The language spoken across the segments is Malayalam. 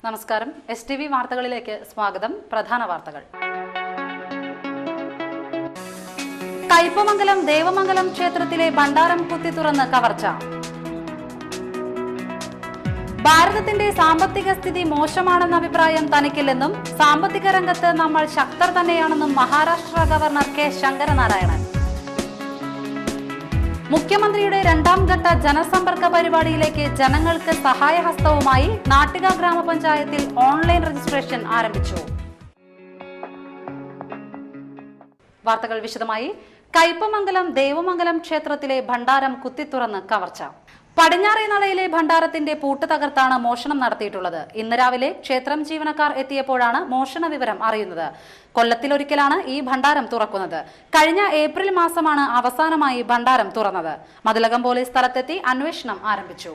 നമസ്കാരം. STV വാർത്തകളിലേക്ക് സ്വാഗതം. പ്രധാന വാർത്തകൾ. കയ്പമംഗലം ദേവമംഗലം ക്ഷേത്രത്തിലെ ഭണ്ഡാരം കുത്തി തുറന്ന് കവർച്ച. ഭാരതത്തിന്റെ സാമ്പത്തിക സ്ഥിതി മോശമാണെന്ന അഭിപ്രായം തനിക്കില്ലെന്നും സാമ്പത്തിക രംഗത്ത് നമ്മൾ ശക്തർ തന്നെയാണെന്നും മഹാരാഷ്ട്ര ഗവർണർ കെ ശങ്കരനാരായണൻ. മുഖ്യമന്ത്രിയുടെ രണ്ടാം ഘട്ട ജനസമ്പർക്ക പരിപാടിയിലേക്ക് ജനങ്ങൾക്ക് സഹായഹസ്തവുമായി നാട്ടിക ഗ്രാമപഞ്ചായത്തിൽ ഓൺലൈൻ രജിസ്ട്രേഷൻ ആരംഭിച്ചു. വാർത്തകൾ വിശദമായി. കയ്പമംഗലം ദേവമംഗലം ക്ഷേത്രത്തിലെ ഭണ്ഡാരം കുത്തിത്തുറന്ന് കവർച്ച. പടിഞ്ഞാറേ നടയിലെ ഭണ്ഡാരത്തിന്റെ പൂട്ട് തകർത്താണ് മോഷണം നടത്തിയിട്ടുള്ളത്. ഇന്ന് രാവിലെ ക്ഷേത്രം ജീവനക്കാർ എത്തിയപ്പോഴാണ് മോഷണ വിവരം അറിയുന്നത്. കൊല്ലത്തിലൊരിക്കലാണ് ഈ ഭണ്ഡാരം തുറക്കുന്നത്. കഴിഞ്ഞ ഏപ്രിൽ മാസമാണ് അവസാനമായി ഭണ്ഡാരം തുറന്നത്. മതിലകം പോലീസ് സ്ഥലത്തെത്തി അന്വേഷണം ആരംഭിച്ചു.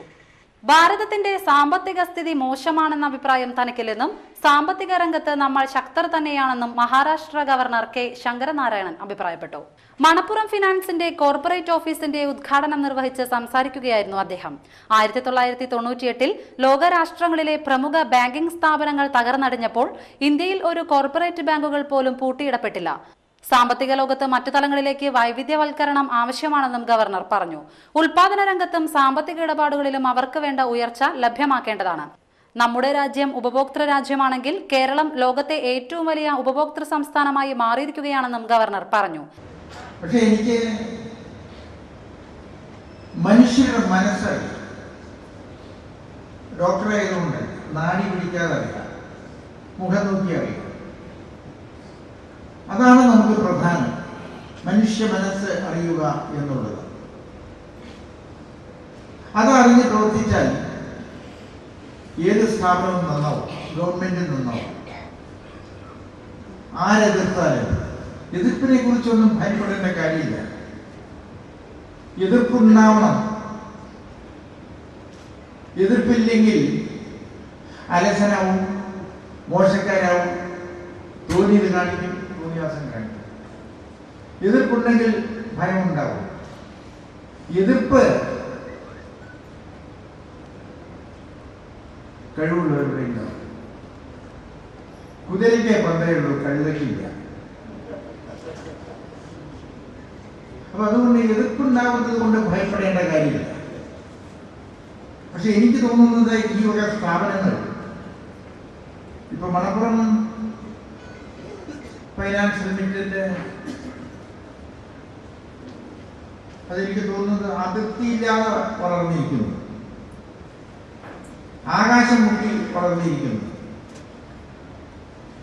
ഭാരതത്തിന്റെ സാമ്പത്തിക സ്ഥിതി മോശമാണെന്ന അഭിപ്രായം തനിക്കില്ലെന്നും സാമ്പത്തിക രംഗത്ത് നമ്മൾ ശക്തർ തന്നെയാണെന്നും മഹാരാഷ്ട്ര ഗവർണർ കെ ശങ്കരനാരായണൻ അഭിപ്രായപ്പെട്ടു. മണപ്പുറം ഫിനാൻസിന്റെ കോർപ്പറേറ്റ് ഓഫീസിന്റെ ഉദ്ഘാടനം നിർവഹിച്ച് സംസാരിക്കുകയായിരുന്നു അദ്ദേഹം. 1998 ലോകരാഷ്ട്രങ്ങളിലെ പ്രമുഖ ബാങ്കിംഗ് സ്ഥാപനങ്ങൾ തകർന്നടിഞ്ഞപ്പോൾ ഇന്ത്യയിൽ ഒരു കോർപ്പറേറ്റ് ബാങ്കുകൾ പോലും പൂട്ടിയിടപ്പെട്ടില്ല. സാമ്പത്തിക ലോകത്ത് മറ്റു തലങ്ങളിലേക്ക് വൈവിധ്യവൽക്കരണം ആവശ്യമാണെന്നും ഗവർണർ പറഞ്ഞു. ഉൽപാദന രംഗത്തും സാമ്പത്തിക ഇടപാടുകളിലും അവർക്ക് വേണ്ട ഉയർച്ച ലഭ്യമാക്കേണ്ടതാണ്. നമ്മുടെ രാജ്യം ഉപഭോക്തൃ രാജ്യമാണെങ്കിൽ കേരളം ലോകത്തെ ഏറ്റവും വലിയ ഉപഭോക്തൃ സംസ്ഥാനമായി മാറിയിരിക്കുകയാണെന്നും ഗവർണർ പറഞ്ഞു. പക്ഷെ എനിക്ക് മനുഷ്യരുടെ മനസ്സ് ഡോക്ടറായതുകൊണ്ട് നാടി പിടിക്കാതെ അറിയാം, മുഖം നോക്കി അറിയാം. അതാണ് നമുക്ക് പ്രധാനം, മനുഷ്യ മനസ്സ് അറിയുക എന്നുള്ളത്. അതറിഞ്ഞ് പ്രവർത്തിച്ചാൽ ഏത് സ്ഥാപനവും നന്നാവും, ഗവൺമെന്റും നന്നാവും. ആരെതിർത്താലും എതിർപ്പിനെ കുറിച്ചൊന്നും ഭയപ്പെടേണ്ട കാര്യമില്ല. എതിർപ്പുണ്ടാവണം. എതിർപ്പില്ലെങ്കിൽ അലസനാവും, മോശക്കാരാവും, തോന്നിയത് കാണിക്കും, തോന്നിയാസം കാണിക്കും. എതിർപ്പുണ്ടെങ്കിൽ ഭയമുണ്ടാവും. എതിർപ്പ് കഴിവുള്ളവരുടെ ഉണ്ടാവും. കുതിരയ്ക്ക് പന്തയുള്ളൂ, കഴുതയ്ക്കില്ല. അപ്പൊ അതുകൊണ്ട് എതിർപ്പുണ്ടാവുന്നത് കൊണ്ട് ഭയപ്പെടേണ്ട കാര്യമില്ല. പക്ഷെ എനിക്ക് തോന്നുന്നത് ഈ വക സ്ഥാപനങ്ങൾ ഇപ്പൊ മണപ്പുറം ഫൈനാൻസ് ലിമിറ്റഡ്, അതെനിക്ക് തോന്നുന്നത് അതിർത്തിയില്ലാതെ വളർന്നിരിക്കുന്നു, ആകാശം മുട്ടി വളർന്നിരിക്കുന്നു.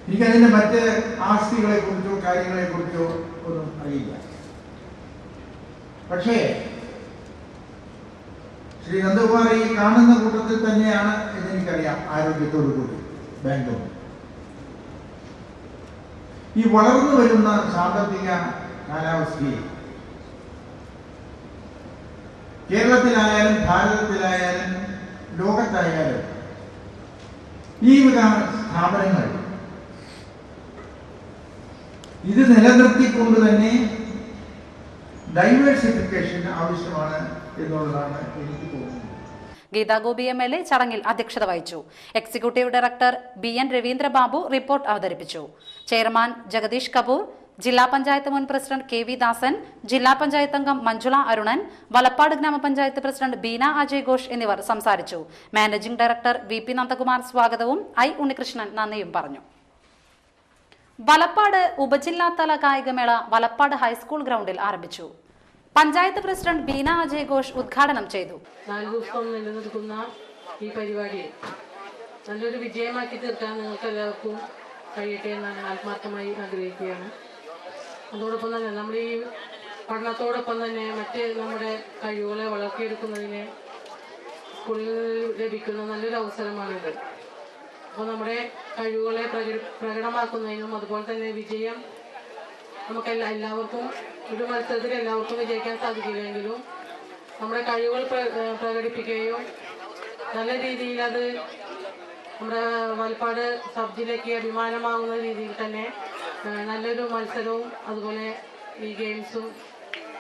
എനിക്കതിന്റെ മറ്റ് ആസ്തികളെ കുറിച്ചോ കാര്യങ്ങളെ കുറിച്ചോ ഒന്നും അറിയില്ല. പക്ഷേ ശ്രീ നന്ദകുമാർ ഈ കാണുന്ന കൂട്ടത്തിൽ തന്നെയാണ് എന്നെനിക്കറിയാം. ആരോഗ്യത്തോടു കൂടി ബാങ്കും ഈ വളർന്നു വരുന്ന സാമ്പത്തിക കാലാവസ്ഥയിൽ കേരളത്തിലായാലും ഭാരതത്തിലായാലും ലോകത്തായാലും ഈ സ്ഥാപനങ്ങൾ ഇത് നിലനിർത്തിക്കൊണ്ട് തന്നെ ഡൈവേഴ്സിഫിക്കേഷൻ ആവശ്യമാണ് എന്നുള്ളതാണ് എനിക്ക് തോന്നുന്നത്. ഗീതാ ഗോപി MLA ചടങ്ങിൽ അധ്യക്ഷത വഹിച്ചു. Executive director BN Raveendrababu report അവതരിപ്പിച്ചു. ചെയർമാൻ ജഗദീഷ് കപൂർ, ജില്ലാ പഞ്ചായത്ത് മുൻ പ്രസിഡന്റ് KV ദാസൻ, ജില്ലാ പഞ്ചായത്ത് അംഗം മഞ്ജുള അരുണൻ, വലപ്പാട് ഗ്രാമപഞ്ചായത്ത് പ്രസിഡന്റ് ബീന അജയ് ഘോഷ് എന്നിവർ സംസാരിച്ചു. മാനേജിംഗ് ഡയറക്ടർ VP നന്ദകുമാർ സ്വാഗതവും I ഉണ്ണികൃഷ്ണൻ നന്ദിയും പറഞ്ഞു. വലപ്പാട് ഉപജില്ലാതല കായികമേള വലപ്പാട് ഹൈസ്കൂൾ ഗ്രൗണ്ടിൽ ആരംഭിച്ചു. പഞ്ചായത്ത് പ്രസിഡന്റ് ബീന അജയ് ഘോഷ് ഉദ്ഘാടനം ചെയ്തു. 4 ദിവസം നിലനിൽക്കുന്ന ഈ പരിപാടി നല്ലൊരു വിജയമാക്കി തീർക്കാൻ നിങ്ങൾക്ക് എല്ലാവർക്കും കഴിയട്ടെ എന്ന് ആത്മാർത്ഥമായി ആഗ്രഹിക്കുകയാണ്. അതോടൊപ്പം തന്നെ നമ്മൾ ഈ പഠനത്തോടൊപ്പം തന്നെ മറ്റ് നമ്മുടെ കഴിവുകളെ വളർത്തിയെടുക്കുന്നതിന് സ്കൂളിൽ ലഭിക്കുന്ന നല്ലൊരു അവസരമാണിത്. അപ്പോൾ നമ്മുടെ കഴിവുകളെ പ്രകടമാക്കുന്നതിനും അതുപോലെ തന്നെ വിജയം നമുക്ക് എല്ലാവർക്കും ഒരു മത്സരത്തിൽ എല്ലാവർക്കും വിജയിക്കാൻ സാധിക്കില്ലെങ്കിലും നമ്മുടെ കഴിവുകൾ പ്രകടിപ്പിക്കുകയും നല്ല രീതിയിൽ അത് നമ്മുടെ വലപ്പാട് സബ് ജില്ലയ്ക്ക് അഭിമാനമാകുന്ന രീതിയിൽ തന്നെ നല്ലൊരു മത്സരവും അതുപോലെ ഈ ഗെയിംസും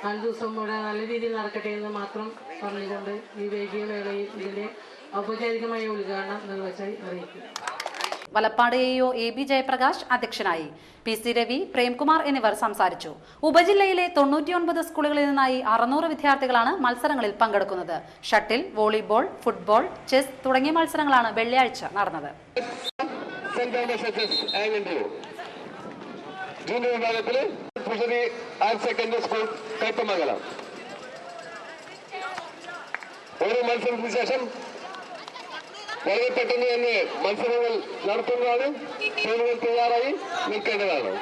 4 ദിവസം ഇവിടെ നല്ല രീതിയിൽ നടക്കട്ടെ എന്ന് മാത്രം പറഞ്ഞുകൊണ്ട് ഈ വൈകിയ വേളയിൽ ഇതിൻ്റെ ഔപചാരികമായ ഉദ്ഘാടനം നിർവഹിച്ചായി അറിയിക്കുന്നു. വലപ്പാട് AEO AB ജയപ്രകാശ് അധ്യക്ഷനായി. PC രവി, പ്രേംകുമാർ എന്നിവർ സംസാരിച്ചു. ഉപജില്ലയിലെ 99 സ്കൂളുകളിൽ നിന്നായി 600 വിദ്യാർത്ഥികളാണ് മത്സരങ്ങളിൽ പങ്കെടുക്കുന്നത്. ഷട്ടിൽ, വോളിബോൾ, ഫുട്ബോൾ, ചെസ് തുടങ്ങിയ മത്സരങ്ങളാണ് വെള്ളിയാഴ്ച നടന്നത്. ജൂനിയർ വിഭാഗത്തിൽ ഹയർ സെക്കൻഡറി സ്കൂൾ കൈപ്പമംഗലം ഓരോ മത്സരത്തിന് ശേഷം വളരെ പെട്ടെന്ന് തന്നെ മത്സരങ്ങൾ നടത്തുന്നതാണ്. ടീമുകൾ തയ്യാറായി നിൽക്കേണ്ടതാണ്.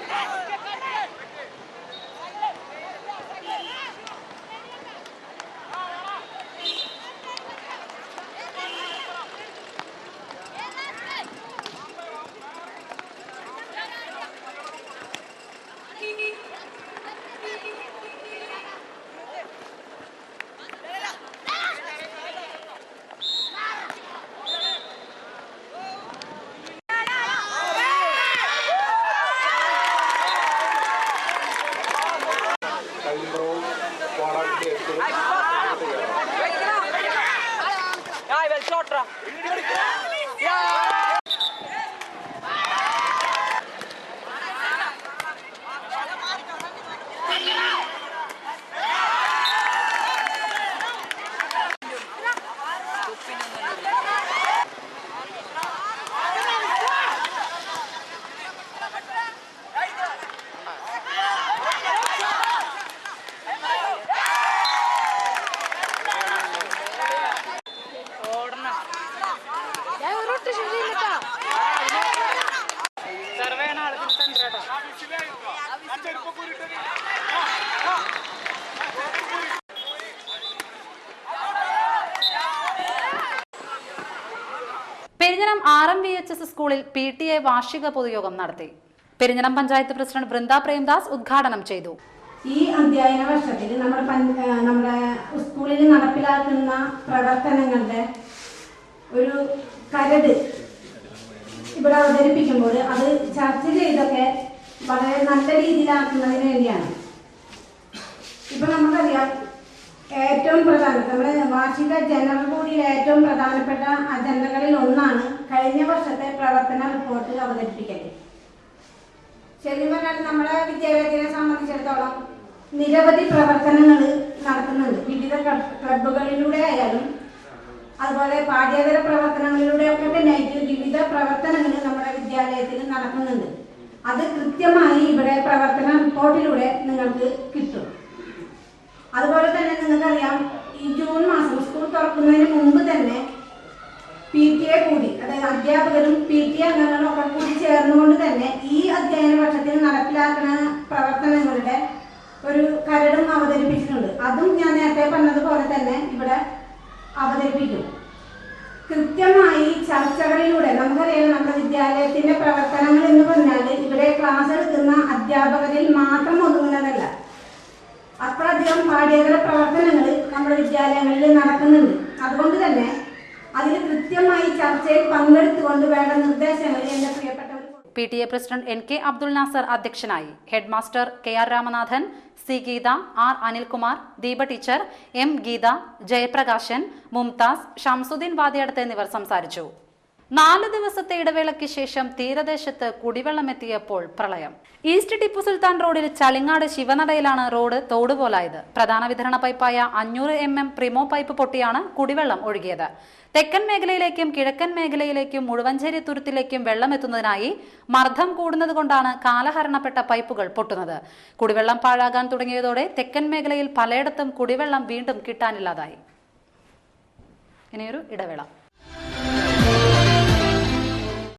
പെരിഞ്ഞനം RMVHS സ്കൂളിൽ PTA വാർഷിക പൊതുയോഗം നടത്തി. പെരിഞ്ഞനം പഞ്ചായത്ത് പ്രസിഡന്റ് ബൃന്ദ പ്രേംദാസ് ഉദ്ഘാടനം ചെയ്തു. ഈ അധ്യയന വർഷത്തിൽ നമ്മുടെ സ്കൂളിൽ നടപ്പിലാക്കുന്ന പ്രവർത്തനങ്ങളുടെ ഒരു കരട് ഇവിടെ അവതരിപ്പിക്കുമ്പോൾ അത് ചർച്ച ചെയ്തൊക്കെ വളരെ നല്ല രീതിയിലാക്കുന്നതിന് വേണ്ടിയാണ്. ഇപ്പൊ നമുക്കറിയാം, ഏറ്റവും പ്രധാനം നമ്മുടെ വാർഷിക ജനറൽ ബോഡിയിലെ ഏറ്റവും പ്രധാനപ്പെട്ട അജണ്ടകളിൽ ഒന്നാണ് കഴിഞ്ഞ വർഷത്തെ പ്രവർത്തന റിപ്പോർട്ട് അവതരിപ്പിക്കൽ. ശരിക്കും പറഞ്ഞാൽ നമ്മുടെ വിദ്യാലയത്തിനെ സംബന്ധിച്ചിടത്തോളം നിരവധി പ്രവർത്തനങ്ങൾ നടത്തുന്നുണ്ട്. വിവിധ ക്ലബുകളിലൂടെ ആയാലും അതുപോലെ പാഠ്യേതര പ്രവർത്തനങ്ങളിലൂടെയൊക്കെ തന്നെയായിട്ട് വിവിധ പ്രവർത്തനങ്ങൾ നമ്മുടെ വിദ്യാലയത്തിൽ നടക്കുന്നുണ്ട്. അത് കൃത്യമായി ഇവിടെ പ്രവർത്തന റിപ്പോർട്ടിലൂടെ നിങ്ങൾക്ക് കിട്ടും. അതുപോലെ തന്നെ നിങ്ങൾക്കറിയാം, ഈ ജൂൺ മാസം സ്കൂൾ തുറക്കുന്നതിന് മുമ്പ് തന്നെ PTA കൂടി, അതായത് അധ്യാപകരും PTA അംഗങ്ങളും ഒക്കെ കൂടി ചേർന്നുകൊണ്ട് തന്നെ ഈ അധ്യയന വർഷത്തിൽ നടപ്പിലാക്കുന്ന പ്രവർത്തനങ്ങളുടെ ഒരു കരടും അവതരിപ്പിച്ചിട്ടുണ്ട്. അതും ഞാൻ നേരത്തെ പറഞ്ഞതുപോലെ തന്നെ ഇവിടെ അവതരിപ്പിക്കും. കൃത്യമായി ചർച്ചകളിലൂടെ നമുക്കറിയാം, നമ്മുടെ വിദ്യാലയത്തിന്റെ പ്രവർത്തനങ്ങൾ എന്ന് പറഞ്ഞാൽ ഇവിടെ ക്ലാസ് എടുക്കുന്ന അധ്യാപകരിൽ മാത്രം ഒതുങ്ങുന്നതല്ല. അത്രയധികം പാഠ്യേതര പ്രവർത്തനങ്ങൾ നമ്മുടെ വിദ്യാലയങ്ങളിൽ നടക്കുന്നുണ്ട്. അതുകൊണ്ട് തന്നെ അതിൽ കൃത്യമായി ചർച്ചയിൽ പങ്കെടുത്തുകൊണ്ട് വേണ്ട നിർദ്ദേശങ്ങൾ എന്റെ പ്രിയപ്പെട്ടവർ. PTA president NK Abdul Nasar അധ്യക്ഷനായി. Head master KR Ramanathan, C Geetha, R Anilkumar, Deepa teacher, M Geetha, Jayaprakashan, Mumtaz, Shamsuddin Vadiyadath എന്നിവർ സംസാരിച്ചു. 4 ദിവസത്തെ ഇടവേളയ്ക്ക് ശേഷം തീരദേശത്ത് കുടിവെള്ളം എത്തിയപ്പോൾ പ്രളയം. ഈസ്റ്റ് ടിപ്പു സുൽത്താൻ റോഡിൽ ചളിങ്ങാട് ശിവനടയിലാണ് റോഡ് തോടുപോലായത്. പ്രധാന വിതരണ പൈപ്പായ 500 mm പ്രിമോ പൈപ്പ് പൊട്ടിയാണ് കുടിവെള്ളം ഒഴുകിയത്. തെക്കൻ മേഖലയിലേക്കും കിഴക്കൻ മേഖലയിലേക്കും മുഴുവഞ്ചേരി തുരുത്തിലേക്കും വെള്ളം എത്തുന്നതിനായി മർദ്ദം കൂടുന്നത് കൊണ്ടാണ് കാലഹരണപ്പെട്ട പൈപ്പുകൾ പൊട്ടുന്നത്. കുടിവെള്ളം പാഴാകാൻ തുടങ്ങിയതോടെ തെക്കൻ മേഖലയിൽ പലയിടത്തും കുടിവെള്ളം വീണ്ടും കിട്ടാനില്ലാതായി. ഇനിയൊരു ഇടവേള.